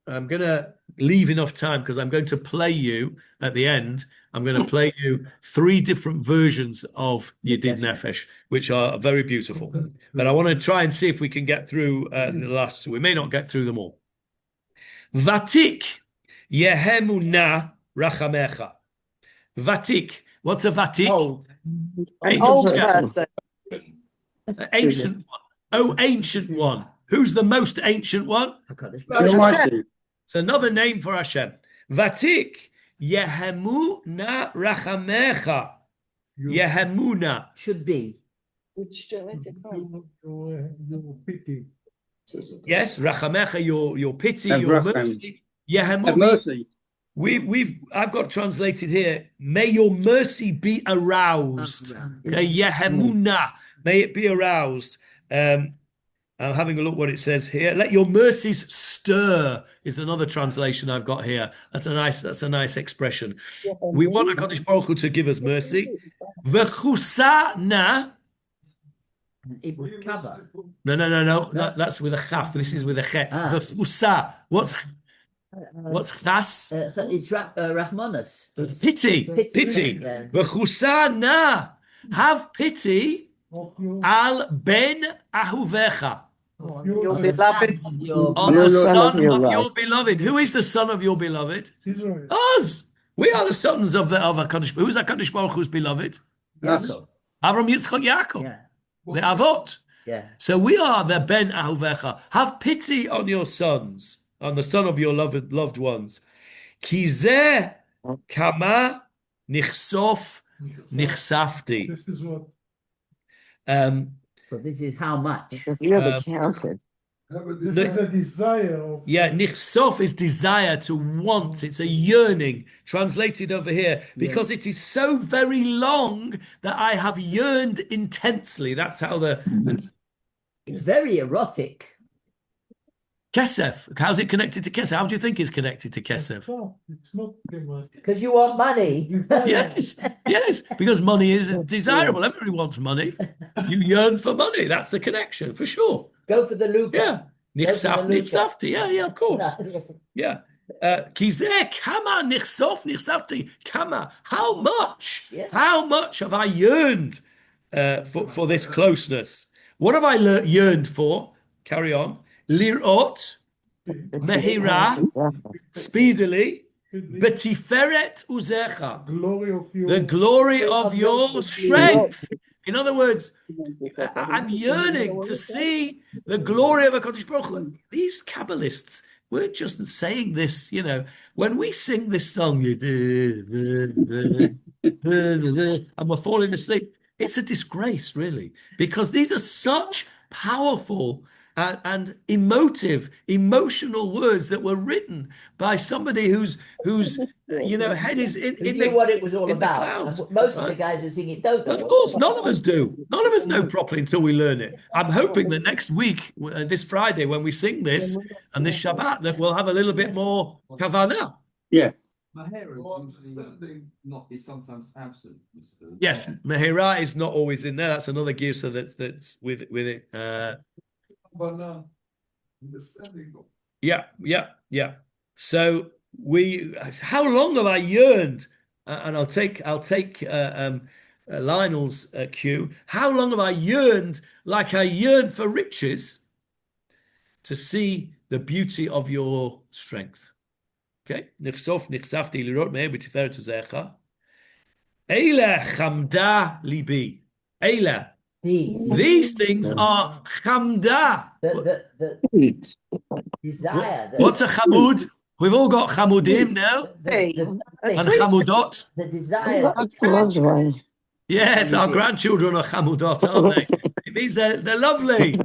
I'm going to leave enough time because I'm going to play you at the end. I'm going to play you 3 different versions of Yedid Nefesh, which are very beautiful. But I want to try and see if we can get through the last 2. We may not get through them all. Vatik yehemuna rachamecha. Vatik. What's a vatik? Old person. Ancient one. Oh, ancient one. Who's the most ancient one? It's another name for Hashem. Vatik yehemuna rachamecha. Yehemuna should be. Your pity. Yes, rachamecha, your pity, your mercy. Yehemuna. Mercy. I've got translated here, may your mercy be aroused. Okay, Yehemuna, may it be aroused. I'm having a look what it says here. Let your mercies stir is another translation I've got here. That's a nice expression. We want HaKadosh Baruch Hu to give us mercy. V'chusa. It would cover. No. That's with a chaf. This is with a chet. V'chusa. What's chas? It's Rahmanas. Pity. V'chusa na. Have pity al ben ahuvecha. Your beloved. On the son of your beloved. Who is the son of your beloved? Israel. Us. We are the sons of HaKadosh. Who's HaKadosh Baruch Hu's beloved? Yaakov. Avram, Yitzchak, Yaakov. Yeah. The Avot. Yeah. So we are the ben ahuvecha. Have pity on your sons, on the son of your loved ones. Ki zeh kama nichsof nichsafti. This is what. So this is how much. Because you're the counted. This is a desire of. Yeah, nichsof is desire, to want. It's a yearning, translated over here, because it is so very long that I have yearned intensely. That's how It's very erotic. Kesef. How's it connected to Kesef? How do you think it's connected to Kesef? It's not very much. Because you want money. Yes, because money is desirable. Everybody wants money. You yearn for money. That's the connection, for sure. Go for the Luca. Yeah. Nichsafti. Yeah, of course. Yeah. Kizeh kama nichsof nichsafti. Kama. How much? Yeah. How much have I yearned for this closeness? What have I yearned for? Carry on. Lirot, mehira, speedily, betiferet uzecha. Glory of you. The glory of your strength. In other words, I'm yearning to see the glory of HaKadosh Baruch Hu. These Kabbalists weren't just saying this, when we sing this song, and we're falling asleep, it's a disgrace, really, because these are such powerful and emotional words that were written by somebody whose head is in knew what it was all in the about. clouds, Most of the guys who sing it don't know. Of course, none of us do. None of us know properly until we learn it. I'm hoping that next week, this Friday, when we sing this and this Shabbat, that we'll have a little bit more kavanah. Yeah. Is sometimes absent. Yes, Mehira is not always in there. That's another girsa that's with it. Yeah. So how long have I yearned? And I'll take Lionel's cue. How long have I yearned, like I yearn for riches, to see the beauty of your strength? Okay. Nichsof nichsafti lirot me'er b'tiferet uzecha. Eila chamda libi. Eila. These things are chamda. The desire. What's a chamud? We've all got chamudim now. And chamudot. The desire. Yes, our grandchildren are chamudot, aren't they? It means they're lovely.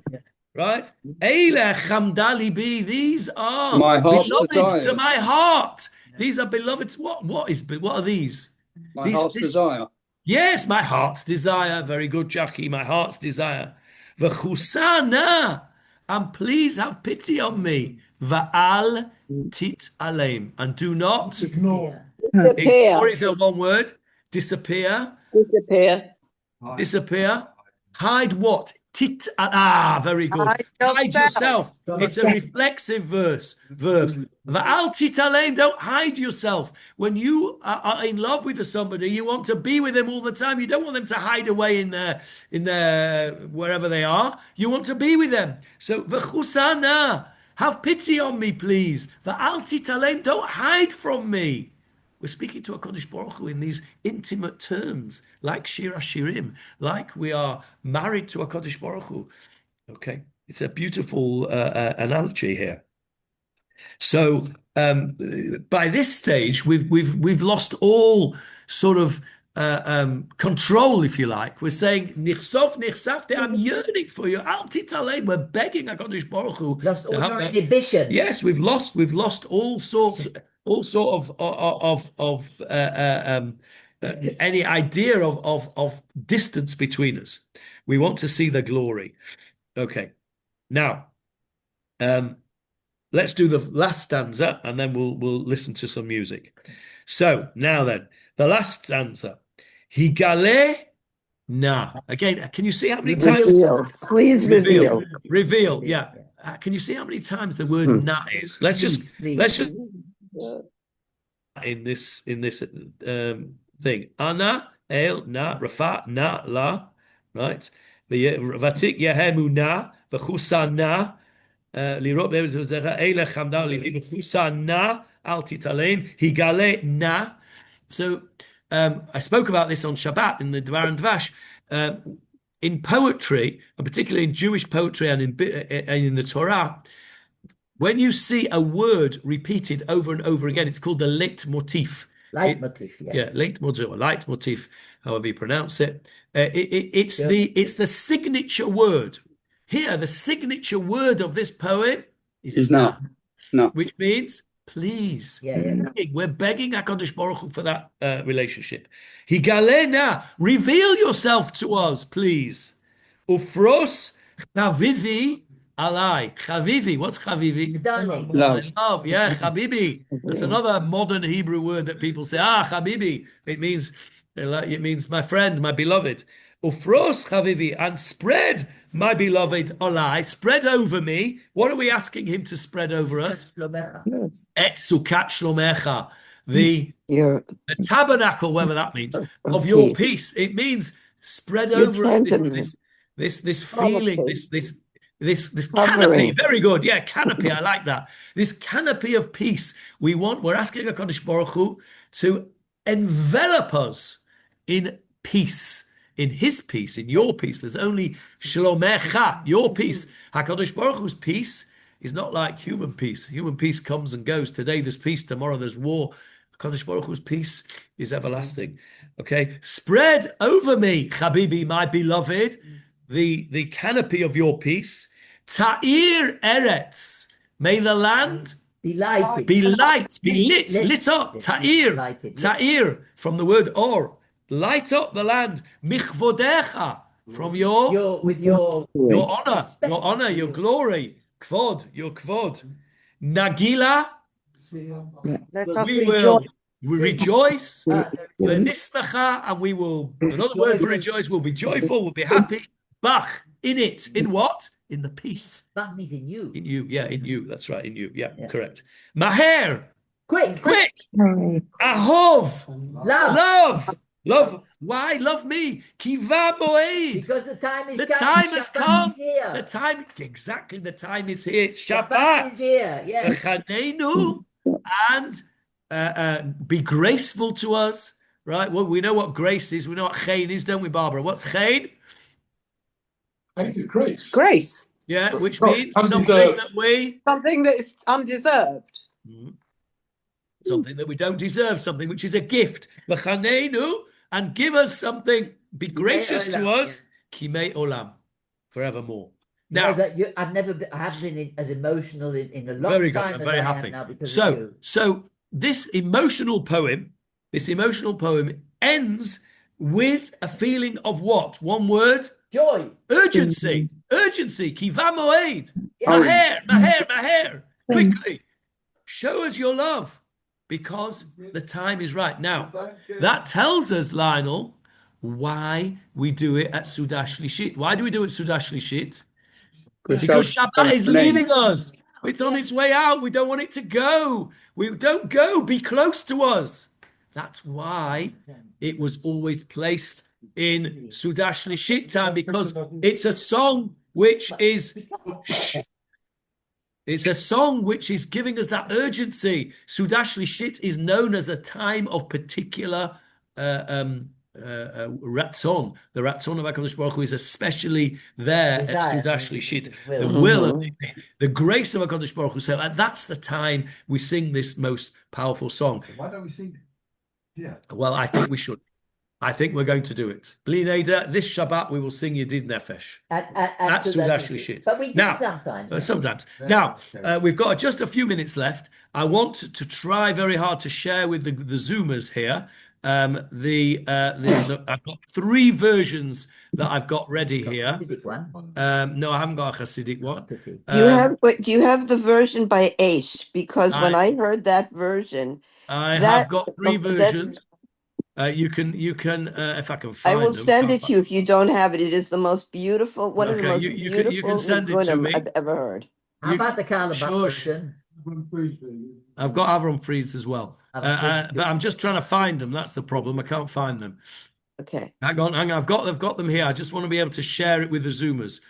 Right? Eile chamda libi. These are My heart's beloved desire. to my heart. These are beloved. What are these? My heart's desire. Yes, my heart's desire. Very good, Jackie. My heart's desire. V'chusana, and please have pity on me. Va'al tit aleim, and do not Ignore. ignore it. One word. Disappear. Hide what? Tit. Very good. Hide yourself. It's a reflexive verb. Va'al tit aleim. Don't hide yourself. When you are in love with somebody, you want to be with them all the time. You don't want them to hide away in their wherever they are. You want to be with them. So v'chusana, have pity on me, please. Va'al tit aleim. Don't hide from me. We're speaking to HaKadosh Baruch Hu in these intimate terms, like Shir HaShirim, like we are married to HaKadosh Baruch Hu. Okay, it's a beautiful analogy here. So by this stage, we've lost all sort of control, if you like. We're saying nichsof nichsafte. I'm yearning for you. Al titalei. We're begging HaKadosh Baruch Hu Lost to all have your that. inhibition. Yes, we've lost all sorts of any idea of distance between us. We want to see the glory. Okay, now let's do the last stanza, and then we'll listen to some music. So now then, the last stanza. Higale na. Again, can you see how many times? Please reveal. Reveal. Yeah. Can you see how many times the word na is? Let's just in this thing. Ana, el, na, rafa, na, la, right? Vatik yehemu na, v'chusa na, lirot be'ezecha, ele chamda, v'chusa na, al titalein, higale na. So I spoke about this on Shabbat in the Daven Dvash. in poetry, and particularly in Jewish poetry and in the Torah, when you see a word repeated over and over again, it's called the leitmotif. Leitmotif, yeah. Yeah, leitmotif or leitmotif, however you pronounce it. It's the signature word. Here, the signature word of this poem is now. No. which means please. Yeah. We're begging HaKadosh Baruch Hu for that relationship. Higalena, reveal yourself to us, please. Ufros chavivi alai. Chavivi, what's chavivi? Darling. Love, yeah, chabibi. That's another modern Hebrew word that people say, chabibi. It means my friend, my beloved. Ufros chavivi, and spread my beloved alai, spread over me. What are we asking him to spread over us? Et sukat shlomecha, the tabernacle, whatever that means, of your peace. It means spread over us this feeling, this canopy. Very good, yeah, canopy. I like that. This canopy of peace. We're asking HaKadosh Baruch Hu to envelop us in peace. In his peace, in your peace. There's only shlomecha, your peace. HaKadosh Baruch Hu's peace is not like human peace. Human peace comes and goes. Today there's peace, tomorrow there's war. HaKadosh Baruch Hu's peace is everlasting. Okay? Spread over me, Habibi, my beloved, the canopy of your peace. Ta'ir eretz. May the land be lighted. Be lit up. Ta'ir, from the word or. Light up the land, michvodecha, from your honor, your glory, kvod, your kvod. Nagila, we will rejoice, nismacha, and we will, another word for rejoice, we'll be joyful, we'll be happy. Bach, in it, in what? In the peace. Bach means in you. In you, yeah, in you, that's right, in you, yeah. Correct. Maher, quick. Ahov, love. Why love me? Kiva moed. Because the time is the coming. time has come. Is here. The time is here. Shabbat is here. Yes. And be graceful to us, right? Well, we know what grace is. We know what chen is, don't we, Barbara? What's chen? Chen is grace. Grace. Yeah, which means something that is undeserved. Mm-hmm. Something that we don't deserve, something which is a gift. And give us something, be gracious to us, Kimei Olam, forevermore. Now, I haven't been as emotional in a long very good, time. I'm very happy. So this emotional poem ends with a feeling of what? One word? Joy. Urgency. Kiva moed. Maher. Quickly. Show us your love. Because the time is right. Now, that tells us, Lionel, why we do it at Sudah Shlishit. Why do we do it at Sudah Shlishit? Because Shabbat is leaving us. It's on its way out. We don't want it to go. We don't go. Be close to us. That's why it was always placed in Sudah Shlishit time, because it's a song which is... It's a song which is giving us that urgency. Sudah Shlishit is known as a time of particular ratzon. The ratzon of HaKadosh Baruch Hu is especially there at Sudah Shlishit. The will and the grace of HaKadosh Baruch Hu. So that's the time we sing this most powerful song. Why don't we sing it? Yeah. Well, I think we should. I think we're going to do it. Bli Neder, this Shabbat we will sing Yedid Nefesh. That's Sudah Shlishit. But we do sometimes. Now, we've got just a few minutes left. I want to try very hard to share with the Zoomers here. I've got 3 versions that I've got ready here. No, I haven't got a Hasidic one. Do you have the version by Aish? Because when I heard that version, I have got 3 versions. You can if I can find I will them. send it to you if you don't have it. It is the most beautiful, one of the most beautiful you can send it to me. I've ever heard. How about the Carlebach version? I've got Avram Fried's as well. But I'm just trying to find them. That's the problem. I can't find them. Okay. Hang on. I've got them here. I just want to be able to share it with the Zoomers.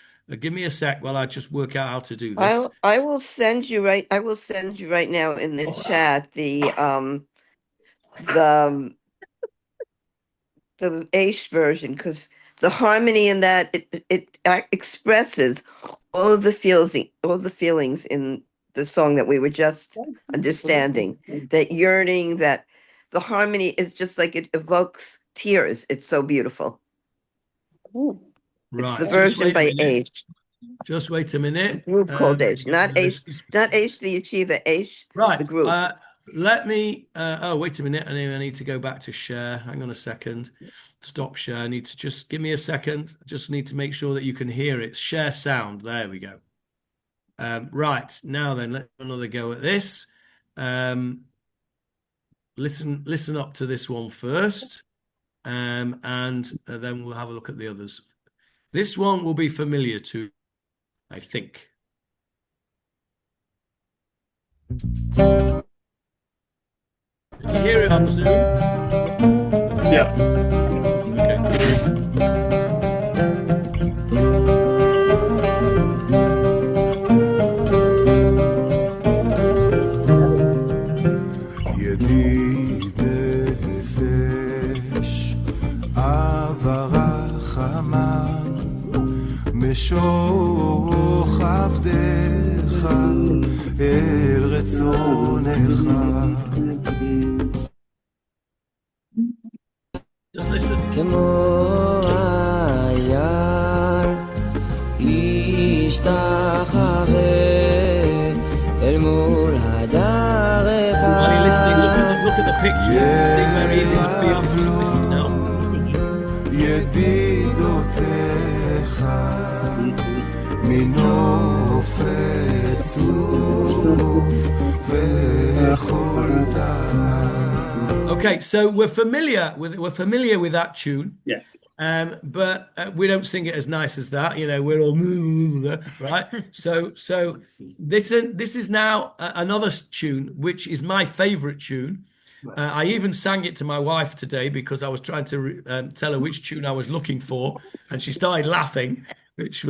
Give me a sec while I just work out how to do this. I will send you right now in the chat the Aish version, because the harmony in that it expresses all of the feelings in the song that we were just understanding. That yearning, that the harmony is just like it evokes tears. It's so beautiful. Right. It's the version by Aish. Just wait a minute. Group called Aish, not Aish the yeshiva, Aish, right. the group. Let me. Oh, wait a minute. I need to go back to share. Hang on a second. Stop share. I need to just give me a second. I just need to make sure that you can hear it. Share sound. There we go. Right now, then let's have another go at this. Listen up to this one first, and then we'll have a look at the others. This one will be familiar to, I think. Can you hear it on Zoom? Yeah. ידיד נפש, עברה חמן, משוך עבדך אל רצונך. Just listen. כמו היער ישתחווה אל מול הדרך. While you're listening, look at the pictures and see where he is in the field. Listen now. ידידותיך מנוף צוף וכל דם. Okay, so we're familiar with that tune. Yes. But we don't sing it as nice as that. You know, we're all right. So this is now another tune, which is my favorite tune. I even sang it to my wife today because I was trying to tell her which tune I was looking for, and she started laughing, which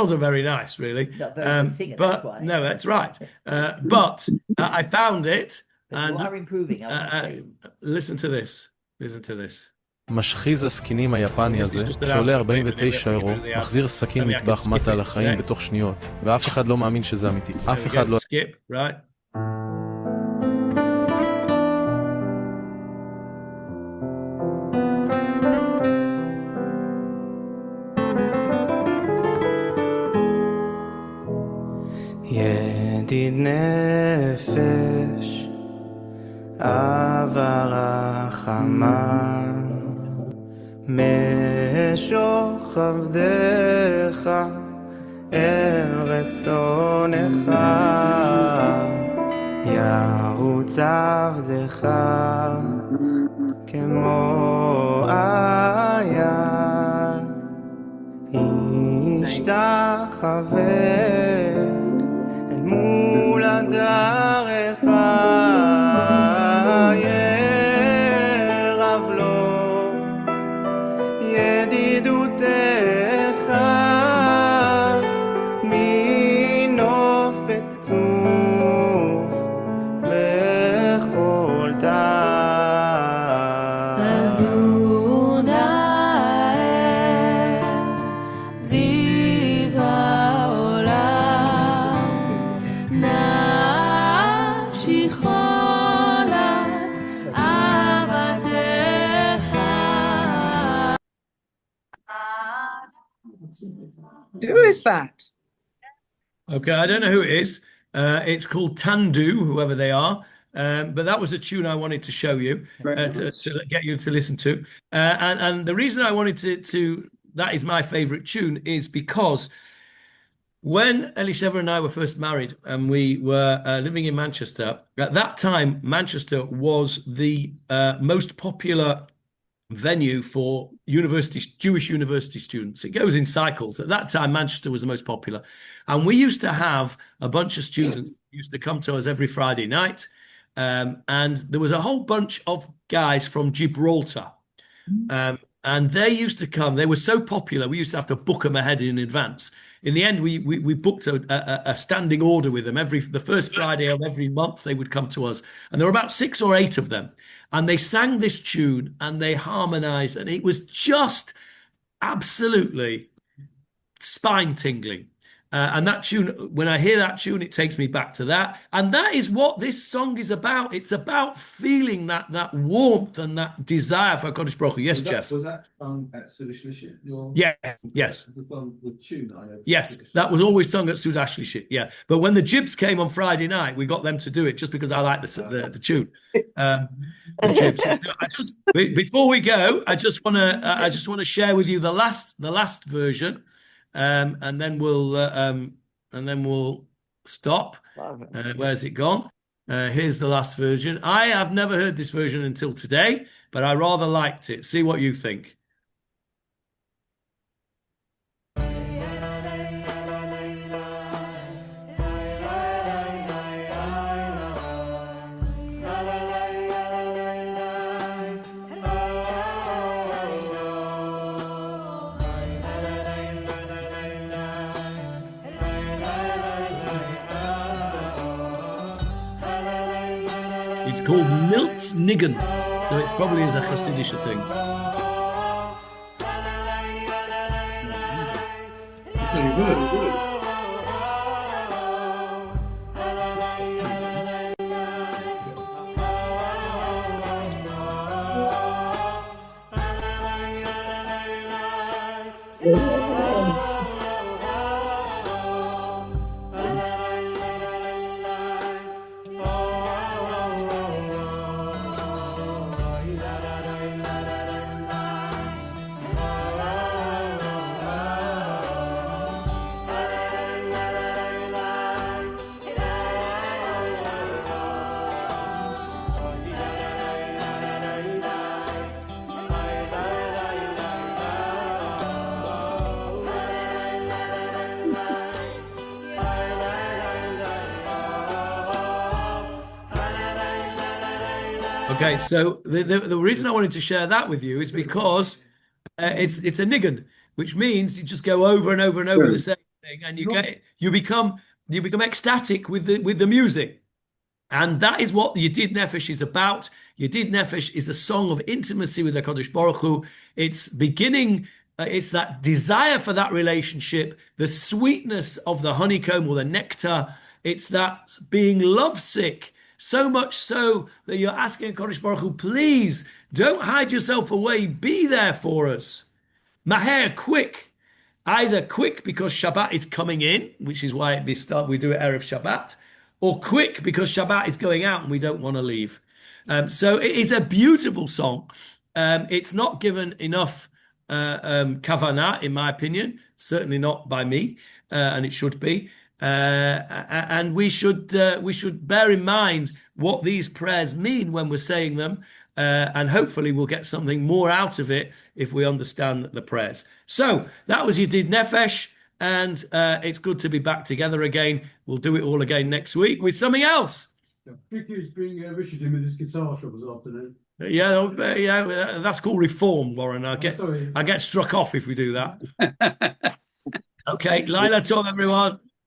wasn't very nice, really. Not very good singer, but that's why. no, that's right. But I found it, and you are improving. listen to this. Listen to this. משחיז הסכינים היפני הזה, שעולה 49 אירו, מחזיר סכין מטבח מטה לחיים בתוך שניות, ואף אחד לא מאמין שזה אמיתי. אף אחד לא... Skip, right? ידיד נפש, עברה חמן, משוך עבדך אל רצונך, ירוץ עבדך כמו אייל, ישתחווה אל מול הדרך, ירב לו ידידותיך מנופת צוף וכל טעם. אדוני זיו העולם, נפשי חולת אהבתך. Who is that? Okay, I don't know who it is. It's called Tandu, whoever they are. But that was a tune I wanted to show you, to get you to listen to. And the reason I wanted to that is my favorite tune is because when Elisheva and I were first married and we were living in Manchester, at that time, Manchester was the most popular venue for Jewish university students. It goes in cycles. At that time, Manchester was the most popular. And we used to have a bunch of students who used to come to us every Friday night. And there was a whole bunch of guys from Gibraltar. And they used to come. They were so popular, we used to have to book them ahead in advance. in the end, we booked a standing order with them. The first Friday of every month, they would come to us. And there were about 6 or 8 of them. And they sang this tune and they harmonized. And it was just absolutely spine tingling. And that tune, when I hear that tune, it takes me back to that. And that is what this song is about. It's about feeling that warmth and that desire for Kodesh Baruch Hu. Yes, Jeff? Was that sung at Sudash Lishit? Yeah, yes. The tune I know. Yes, that was always sung at Sudash Lishit, yeah. But when the Jibs came on Friday night, we got them to do it just because I like the tune. The Jibs. Before we go, I just want to share with you the last version. And then we'll stop. Where's it gone? Here's the last version. I have never heard this version until today, but I rather liked it. See what you think. It's called Milt's Niggin, so it's probably is a Hasidic thing. Very good. Okay, so the reason I wanted to share that with you is because it's a niggin, which means you just go over and over and over the same thing, and you become ecstatic with the music, and that is what the Yedid Nefesh is about. Yedid Nefesh is a song of intimacy with the Kodesh Baruch Hu. It's beginning. It's that desire for that relationship, the sweetness of the honeycomb or the nectar. It's that being lovesick. So much so that you're asking Kodesh Baruch Hu, please don't hide yourself away. Be there for us. Maher, quick. Either quick because Shabbat is coming in, which is why we do it Erev Shabbat, or quick because Shabbat is going out and we don't want to leave. So it is a beautiful song. It's not given enough kavanah, in my opinion. Certainly not by me, and it should be. And we should bear in mind what these prayers mean when we're saying them, and hopefully we'll get something more out of it if we understand the prayers. So that was Yedid Nefesh, and it's good to be back together again. We'll do it all again next week with something else. Tricky is bring Richard in with his guitar shop this afternoon. Yeah, that's called reform, Warren. I get struck off if we do that. Okay, Laila Tov, everyone.